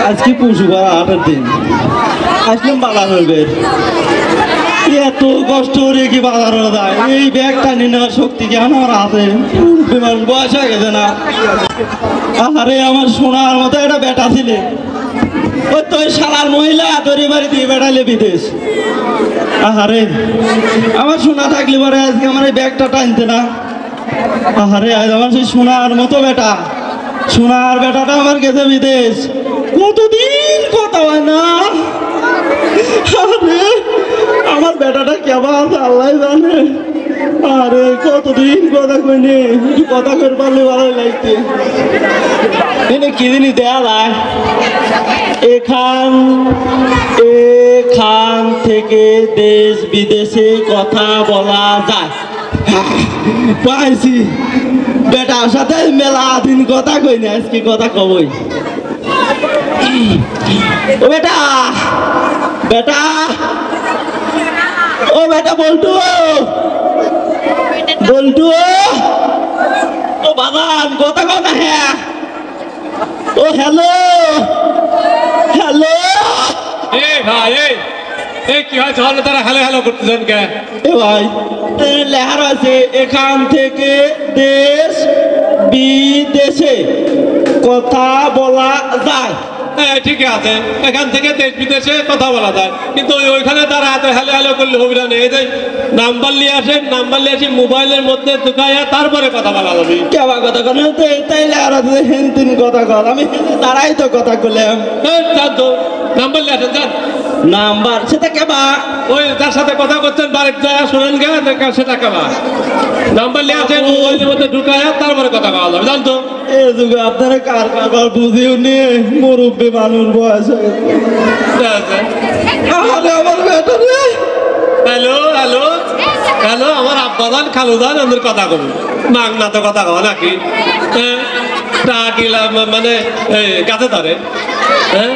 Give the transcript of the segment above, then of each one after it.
আজকে পশু করা 8 দিন আসলাম বাজারের বের এত কষ্ট করে কি বাজার যায় এই ব্যাগটা নিয়ে নেওয়ার শক্তি কি আমার হাতে মানুষ বয়স হয়ে গেছে না আরে আমার সোনার মতো একটা বেটা ছিলে ওই তো শালার মহিলা তৈরি বাড়ি দিয়ে বেড়াইলে বিদেশ আহারে আমার সোনা থাকলে পরে আজকে আমার এই ব্যাগটা টানতে না আহারে আজ আমার সেই সোনার মতো বেটা সোনার বেটাটা আমার গেছে বিদেশ কতদিন কথা হয় না আরে আমার বেটাটা কেমন আছে আল্লাহ জানে আরে কতদিন কথা কইনি একটু কথা করে পারলে ভালো লাগছে এনে কি জিনিস দেয়া যায় এখান থেকে দেশ বিদেশে কথা বলা যায় পাইছি বেটার সাথে মেলা দিন কথা কই না আজকে কথা কবই ও বেটা বেটা ও বেটা বল্টু বল্টু ও বাগান কথা কথা হ্যাঁ ও হ্যালো হ্যালো ভাই এই কি হয় তাহলে তারা হ্যালো হ্যালো করতেছেন কে এ ভাই লেহার আছে এখান থেকে দেশ বিদেশে কথা বলা যায় হ্যাঁ ঠিকই আছে এখান থেকে দেশ বিদেশে কথা বলা যায় কিন্তু ওইখানে তারা এত হ্যালো হ্যালো করলে হবে না এই যে নাম্বার নিয়ে আসেন নাম্বার নিয়ে আসি মোবাইলের মধ্যে ঢুকাইয়া তারপরে কথা বলা যাবে কেবা কথা কন তাই লেহার আছে হেন তিন কথা কর আমি তারাই তো কথা কইলাম যান তো নাম্বার নিয়ে আসেন যান নাম্বার সেটা কেবা ওই যার সাথে কথা করছেন বাড়ির যায় শোনেন গে সেটা কেবা নাম্বার নিয়ে আসেন মোবাইলের মধ্যে ঢুকাইয়া তারপরে কথা বলা যাবে জান তো এ যুগে আপনারা কার কারবার বুঝিও নিয়ে মুরব্বী মানুষ বয়স হয়ে গেছে আমার বেটা রে হ্যালো হ্যালো হ্যালো আমার আব্বা যান খালু যান আমাদের কথা কবি মাগ না তো কথা কওয়া নাকি টাকা মানে কাছে ধরে হ্যাঁ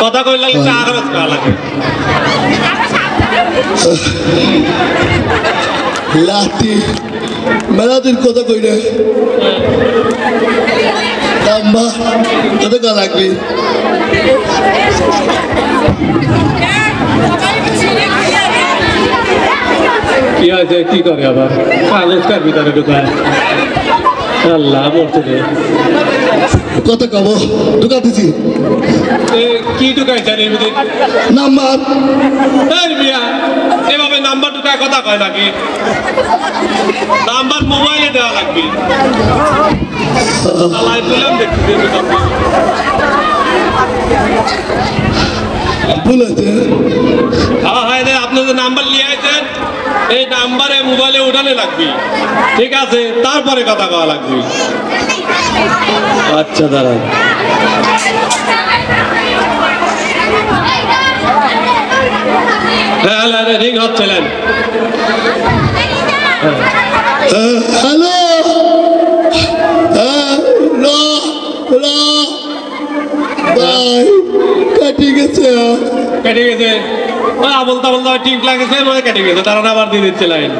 কথা কইলে টাকা খরচ করা লাগে লাতি মেলাদিন কথা কই রে দাম্বা কত কা লাগবে কি আছে কি করে আবার কাগজ কার ভিতরে ঢুকায় আল্লাহ মরতে দে কত কাবো ঢুকাতেছি কি ঢুকাইছেন এর ভিতরে নাম্বার এই মিয়া এভাবে নাম্বার ঢুকায় কথা কয় নাকি নাম্বার মোবাইলে দেওয়া লাগবে লাইভ বললাম দেখতে বলেছে হ্যাঁ আপনি যে নাম্বার নিয়ে আইছেন এই নাম্বারে মোবাইলে উঠানে লাগবে ঠিক আছে তারপরে কথা কওয়া লাগবে আচ্ছা দাঁড়ান হ্যাঁ রিং হচ্ছিলেন হ্যালো ভাই কাটি গেছে কেটে গেছে ওই আবল তাবল টিক লাগেছে মানে কেটে গেছে তারা আবার দিয়ে দিচ্ছে লাইন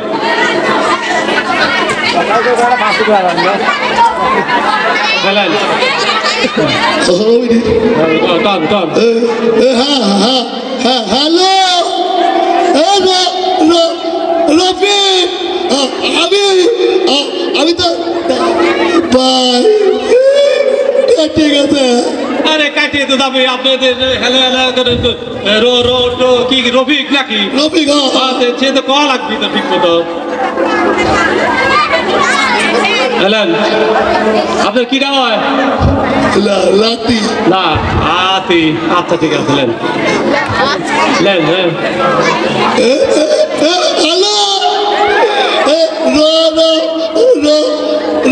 হ্যালো রফিক আমি তো ভাই কাটি গেছে আরে কাটিয়ে তো যাবে আপনাদের হ্যালো হ্যালো কি রফিক নাকি রফিক সে তো কল লাগবে তো ঠিক মতো হ্যালেন আপনার কি নাম হয় লাতি না আতি আচ্ছা ঠিক আছে লেন লেন হ্যাঁ হ্যালো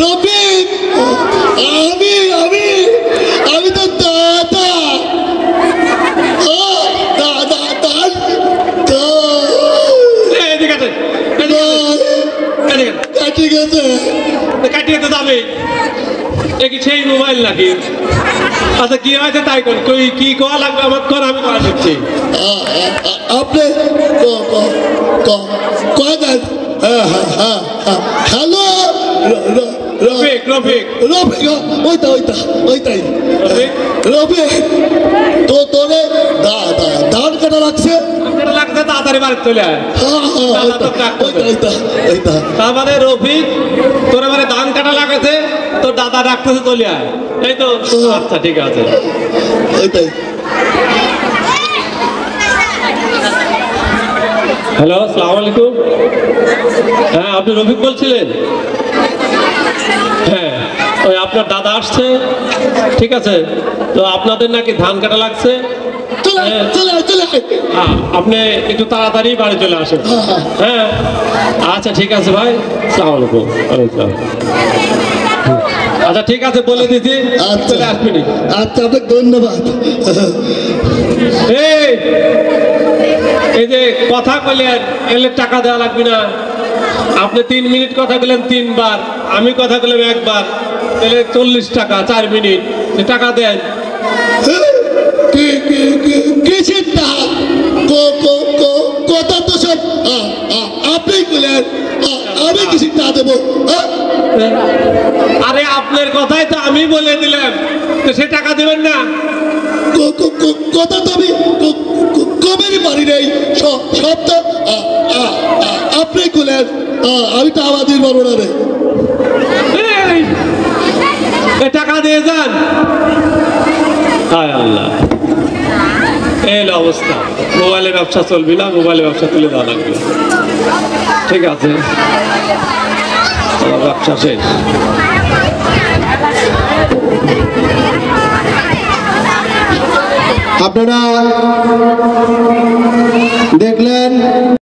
রফিক আমি তো দাদা কাটি গেছে কাটিয়ে তো যাবে কি সেই মোবাইল নাকি আচ্ছা কি হয়েছে তাই কোন তুই কি করা লাগবে আমার কর আমি করা দিচ্ছি আপনি কয় দেন হ্যালো রফিক রফিক রফিক ওইটাই রফিক রফিক তো তোরে ধান কাটা লাগছে আপনার লাগছে তাড়াতাড়ি বাড়ি চলে আয় ওইটা তার মানে রফিক তোর মানে ধান কাটা লাগাছে তোর দাদা ডাকতেছে চলে আয় এই তো আচ্ছা ঠিক আছে ওইটাই হ্যালো আসসালামু আলাইকুম হ্যাঁ আপনি রফিক বলছিলেন হ্যাঁ ওই আপনার দাদা আসছে ঠিক আছে তো আপনাদের নাকি ধান কাটা লাগছে হ্যাঁ আপনি একটু তাড়াতাড়ি বাড়ি চলে আসেন হ্যাঁ আচ্ছা ঠিক আছে ভাই আসসালামু আলাইকুম ওয়ালাইকুম আচ্ছা ঠিক আছে বলে দিচ্ছি চলে আসবেনি আচ্ছা আপনাকে ধন্যবাদ এই যে কথা কইলেন এলে টাকা দেওয়া লাগবে না আপনি 3 মিনিট কথা বললেন 3 বার আমি কথা বললাম একবার তাহলে 40 টাকা 4 মিনিট টাকা দেন কিসের টাকা কথা তো সব আপনি কইলেন আমি কিসের টাকা দেবো আরে আপনার কথাই তো আমি বলে দিলাম তো সে টাকা দেবেন না কথা তো আমি কমেরই পারি নাই সব তো আপনি কইলেন আমি তো আমাদের পারবো না রে টাকা দিয়ে যান হায় আল্লাহ এই অবস্থা মোবাইলের ব্যবসা চলবি না মোবাইলের ব্যবসা তুলে দেওয়া লাগবে ঠিক আছে ব্যবসা শেষ আপনারা দেখলেন